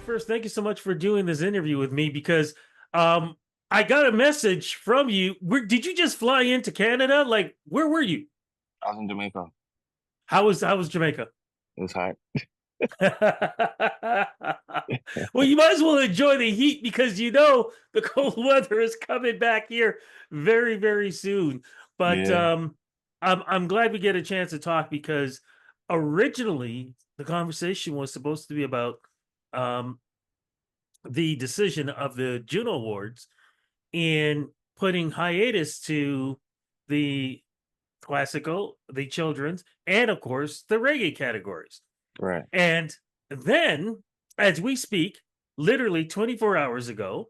first, thank you so much for doing this interview with me because um, I got a message from you. Did you just fly into Canada? Like, where were you? I was in Jamaica. How was Jamaica? It was hot. Well, you might as well enjoy the heat because you know the cold weather is coming back here very, very soon. But Yeah. I'm glad we get a chance to talk because originally the conversation was supposed to be about um, the decision of the Juno Awards in putting hiatus to the classical, the children's, and of course the reggae categories. Right. And then, as we speak, literally 24 hours ago,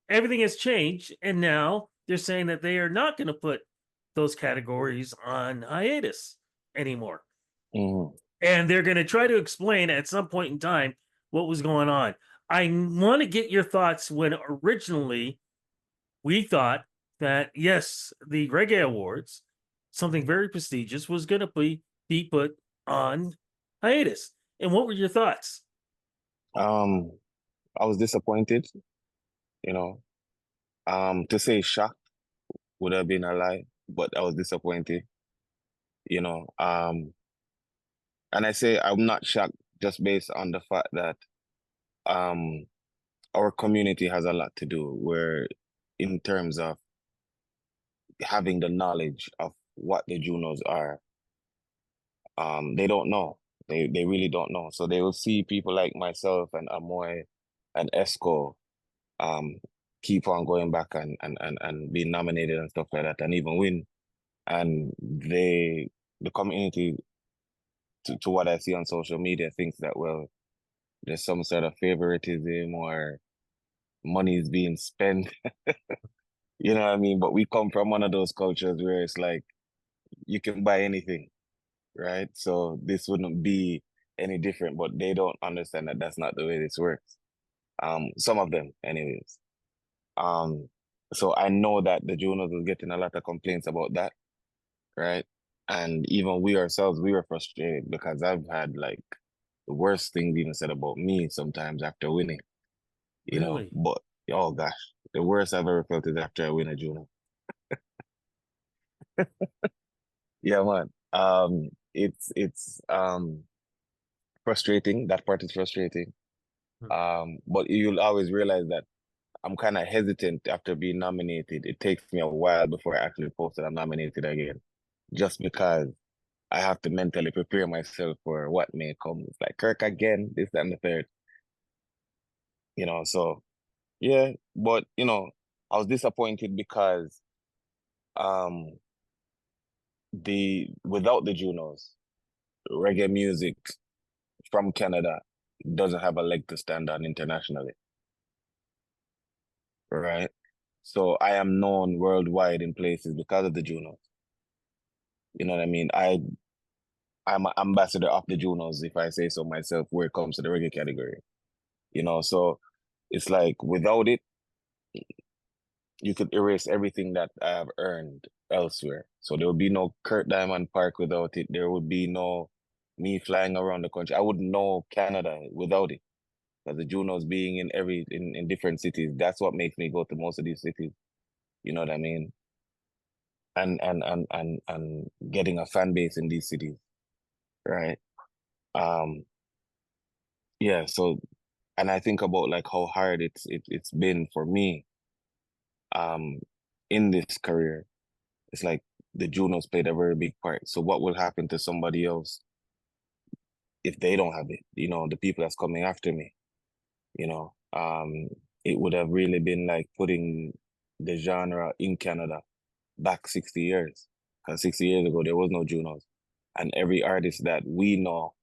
everything has changed. And now they're saying that they are not going to put those categories on hiatus anymore. Hmm. And they're going to try to explain at some point in time what was going on. I want to get your thoughts when originally we thought that, yes, the Reggae Awards, something very prestigious, was going to be put on hiatus. And what were your thoughts? Um, I was disappointed, you know. To say shocked would have been a lie, but I was disappointed, you know. And I say I'm not shocked just based on the fact that um our community has a lot to do where in terms of having the knowledge of what the Junos are, they don't know. They really don't know. So they will see people like myself and Amoy and Esco um keep on going back and being nominated and stuff like that and even win. And the community to what I see on social media thinks that well, there's some sort of favoritism or money is being spent. You know what I mean? But we come from one of those cultures where it's like you can buy anything, right? So this wouldn't be any different, but they don't understand that that's not the way this works. Some of them, anyways. Um, so I know that the Junos was getting a lot of complaints about that, right? And even we ourselves, we were frustrated because I've had like the worst things even said about me sometimes after winning, you know. Really? But oh gosh, the worst I've ever felt is after I win a Juno. Yeah, man. It's frustrating. That part is frustrating. Hmm. But you'll always realize that I'm kind of hesitant after being nominated. It takes me a while before I actually post that I'm nominated again, just because I have to mentally prepare myself for what may come. It's like Kirk again, this, that, and the third, you know. So yeah, but I was disappointed because um the without the Junos, reggae music from Canada doesn't have a leg to stand on internationally, right? So I am known worldwide in places because of the Junos. You know what I mean? I'm an ambassador of the Junos, if I say so myself, where it comes to the reggae category. So it's like without it, you could erase everything that I have earned elsewhere. So there would be no Kirk Diamond Park without it. There would be no me flying around the country. I wouldn't know Canada without it. Because the Junos being in different cities, that's what makes me go to most of these cities. You know what I mean? And getting a fan base in these cities, right? Um, yeah, so and I think about like how hard it's been for me um in this career. It's like the Junos played a very big part. So what will happen to somebody else if they don't have it? The people that's coming after me, you know. It would have really been like putting the genre in Canada back 60 years. Because 60 years ago there was no Junos. And every artist that we know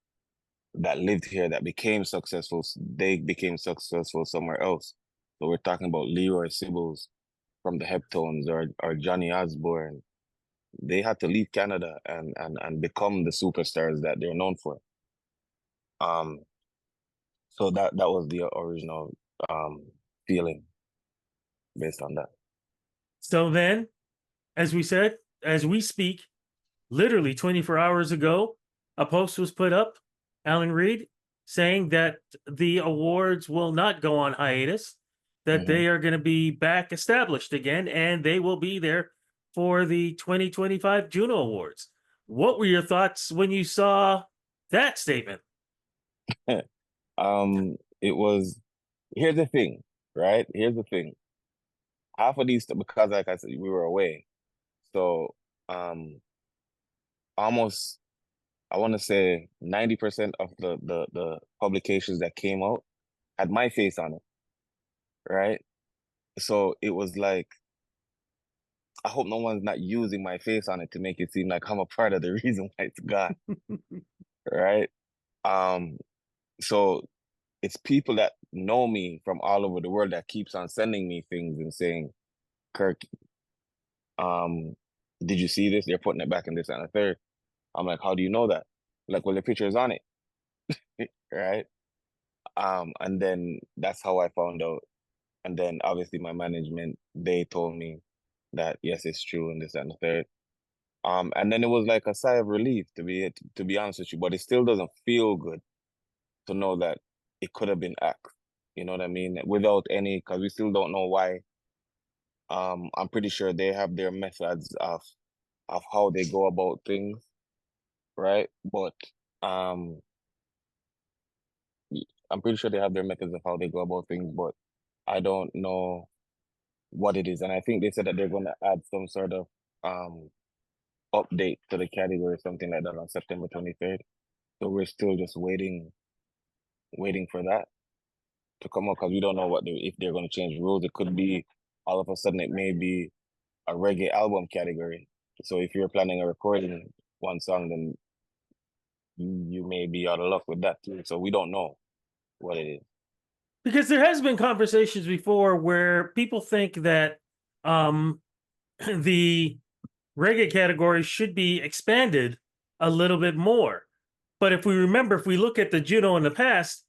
that lived here that became successful, they became successful somewhere else. So we're talking about Leroy Sibbles from the Heptones or Johnny Osborne. They had to leave Canada and become the superstars that they're known for. Um, so that was the original feeling based on that. So then, as we said, as we speak, literally 24 hours ago, a post was put up. Alan Reed saying that the awards will not go on hiatus, that Hmm. they are going to be back established again, and they will be there for the 2025 Juno Awards. What were your thoughts when you saw that statement? It was, here's the thing, right? Here's the thing. Half of these, because like I said, we were away. So, um, almost, I want to say 90% of the publications that came out had my face on it, right? So it was like, I hope no one's not using my face on it to make it seem like I'm a part of the reason why it's gone, right? Um, so it's people that know me from all over the world that keeps on sending me things and saying, Kirk, um, did you see this? They're putting it back in this and a third. I'm like, how do you know that? Like, well, the picture is on it, right? And then that's how I found out. And then obviously my management, they told me that yes, it's true and this and the third. And then it was like a sigh of relief to be honest with you, but it still doesn't feel good to know that it could have been axed. You know what I mean? Without any, because we still don't know why. I'm pretty sure they have their methods of how they go about things, right? But um, I'm pretty sure they have their methods of how they go about things, but I don't know what it is. And I think they said that they're going to add some sort of um update to the category or something like that on September 23rd. So we're still just waiting for that to come up because we don't know if they're going to change rules. It could be all of a sudden it may be a reggae album category. So if you're planning a recording one song, then you may be out of luck with that too. So we don't know what it is. Because there has been conversations before where people think that um, the reggae category should be expanded a little bit more. But if we remember, if we look at the Juno in the past,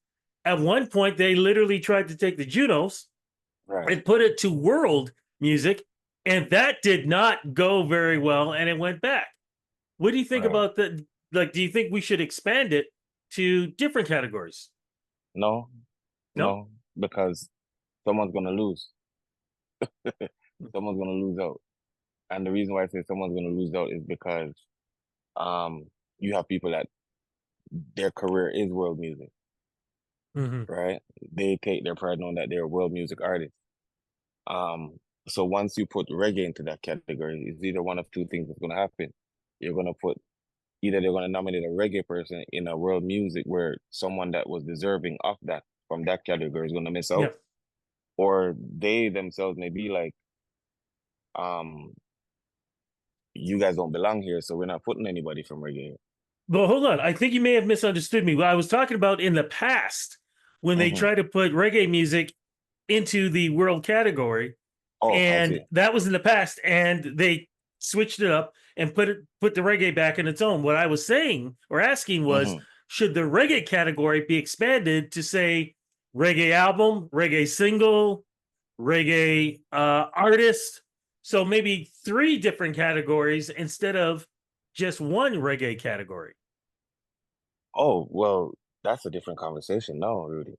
at one point they literally tried to take the Junos Right, and put it to world music, and that did not go very well, and it went back. What do you think right. about that? Like, do you think we should expand it to different categories? No, No. no, because someone's gonna lose. Someone's gonna lose out. And the reason why I say someone's gonna lose out is because um you have people that their career is world music, Mm-hmm. right? They take their pride knowing that they're a world music artist. Um, so once you put reggae into that category, it's either one of two things that's gonna happen. You're gonna put either they're gonna nominate a reggae person in a world music where someone that was deserving of that from that category is gonna miss Yeah. out, or they themselves may be like, um, you guys don't belong here, so we're not putting anybody from reggae. Well, hold on. I think you may have misunderstood me. What I was talking about in the past, when they Hmm. tried to put reggae music into the world category, Oh, I and see. that was in the past, and they switched it up and put the reggae back in its own. What I was saying or asking was, Hmm. should the reggae category be expanded to say reggae album, reggae single, reggae artist? So maybe three different categories instead of just one reggae category. Oh, well, that's a different conversation. No, Rudy.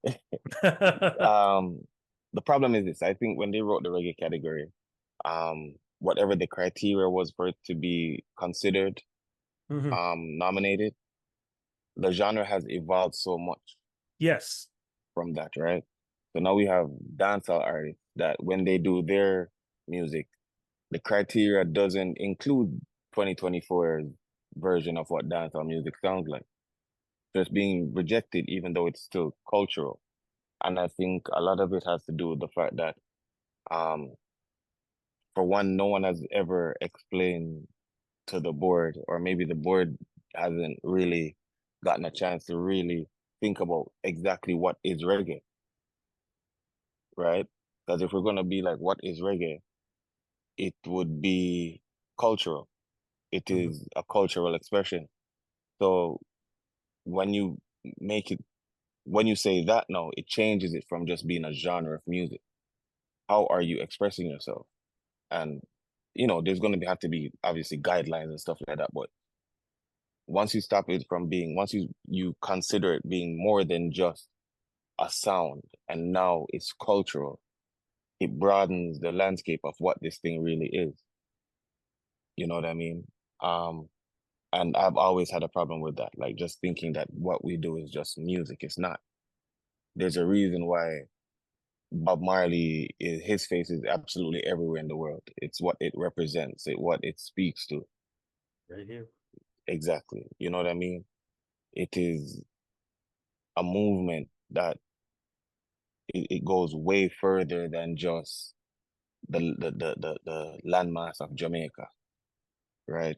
Um, the problem is this. I think when they wrote the reggae category, whatever the criteria was for it to be considered, Mhm. nominated, the genre has evolved so much Yes. from that, right? So now we have dancehall artists that when they do their music, the criteria doesn't include 2024's version of what dancehall music sounds like. So it's being rejected, even though it's still cultural. And I think a lot of it has to do with the fact that, um, for one, no one has ever explained to the board, or maybe the board hasn't really gotten a chance to really think about exactly what is reggae, right? Because if we're gonna be like, what is reggae? It would be cultural. It Mhm. is a cultural expression. So when you make it, when you say that now, it changes it from just being a genre of music. How are you expressing yourself? And there's going to have to be obviously guidelines and stuff like that. But once you stop it from being, once you consider it being more than just a sound, and now it's cultural, it broadens the landscape of what this thing really is. You know what I mean? Um, and I've always had a problem with that, like just thinking that what we do is just music. It's not. There's a reason why Bob Marley is, his face is absolutely everywhere in the world. It's what it represents, what it speaks to. Right here. Exactly. You know what I mean? It is a movement that it goes way further than just the landmass of Jamaica, right?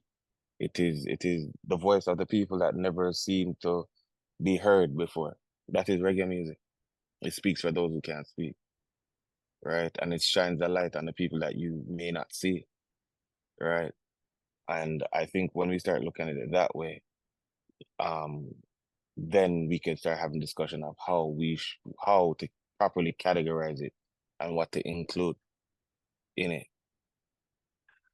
It is the voice of the people that never seem to be heard before. That is reggae music. It speaks for those who can't speak, right? And it shines a light on the people that you may not see, right? And I think when we start looking at it that way, um, then we can start having discussion of how to properly categorize it and what to include in it.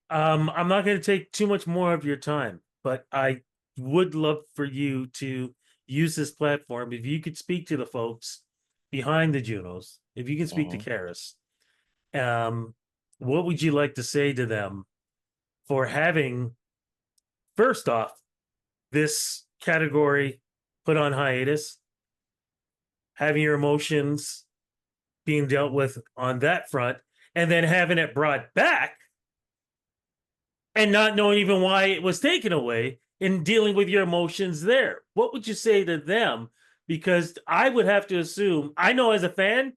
I'm not going to take too much more of your time, but I would love for you to use this platform. If you could speak to the folks behind the Junos, if you can speak to Hmm. Karis, um, what would you like to say to them for having, first off, this category put on hiatus, having your emotions being dealt with on that front, and then having it brought back and not knowing even why it was taken away and dealing with your emotions there? What would you say to them? Because I would have to assume, I know as a fan,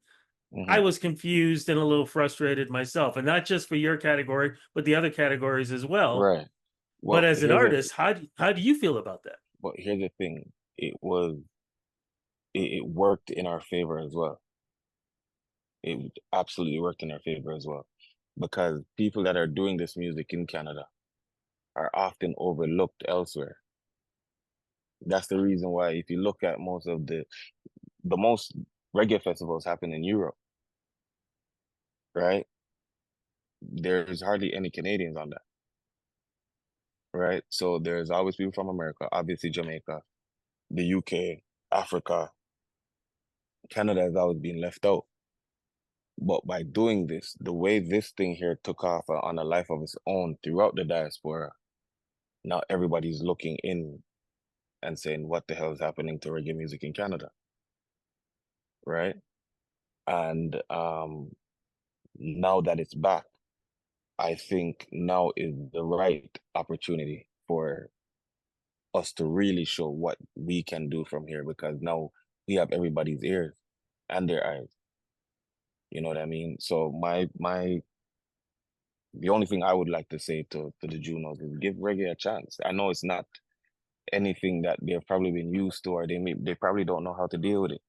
I Hmm. was confused and a little frustrated myself, and not just for your category, but the other categories as well. Right. But Well, as an artist, how do you feel about that? here's the thing. It worked in our favor as well. It absolutely worked in our favor as well, because people that are doing this music in Canada are often overlooked elsewhere. That's the reason why if you look at most of the most reggae festivals happen in Europe, right? There's hardly any Canadians on that, right? So there's always people from America, obviously Jamaica, the UK, Africa. Canada has always been left out. But by doing this, the way this thing here took off on a life of its own throughout the diaspora, now everybody's looking in and saying, what the hell is happening to reggae music in Canada? Right? And now that it's back, I think now is the right opportunity for us to really show what we can do from here, because now we have everybody's ears and their eyes. You know what I mean? So the only thing I would like to say to the Junos is give reggae a chance. I know it's not anything that they've probably been used to, or they probably don't know how to deal with it,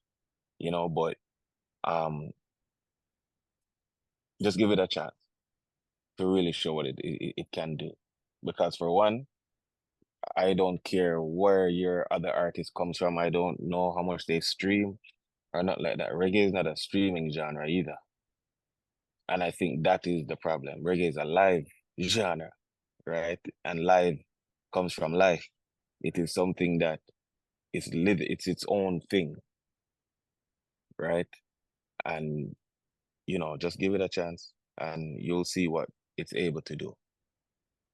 but um just give it a chance to really show what it can do. Because for one, I don't care where your other artist comes from. I don't know how much they stream or not like that. Reggae is not a streaming genre either. And I think that is the problem. Reggae is a live genre, right? And live comes from life. It is something that is it's its own thing, right? And just give it a chance and you'll see what it's able to do.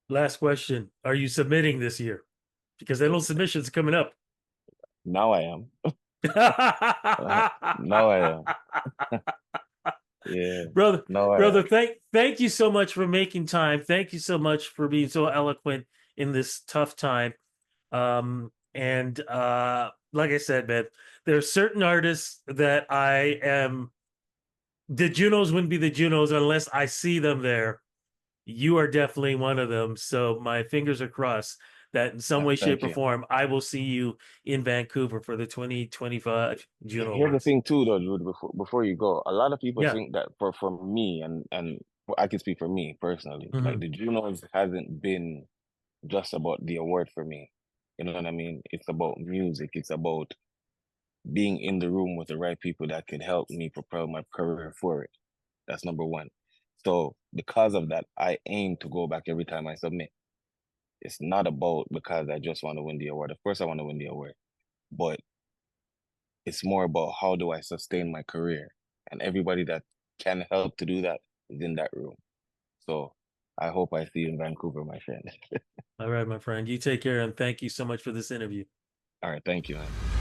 Last question: are you submitting this year? Because I know submissions are coming up. Now I am. Now I am. Yeah. brother Now I brother, am. thank you so much for making time. Thank you so much for being so eloquent in this tough time. And like I said, man, there are certain artists that I am, the Junos wouldn't be the Junos unless I see them there. You are definitely one of them, so my fingers are crossed that in some way, shape, Thank or you. form I will see you in Vancouver for the 2025 Juno Here's the Awards. thing too, though, Jude, before you go, a lot of people Yeah. think that for me, and I can speak for me personally, like Hmm. the Junos hasn't been just about the award for me. You know what I mean? It's about music. It's about being in the room with the right people that can help me propel my career forward. That's number one. So because of that, I aim to go back every time I submit. It's not about because I just want to win the award. Of course, I want to win the award, but it's more about how do I sustain my career, and everybody that can help to do that is in that room. So I hope I see you in Vancouver, my friend. All right, my friend. You take care and thank you so much for this interview. All right, thank you, man.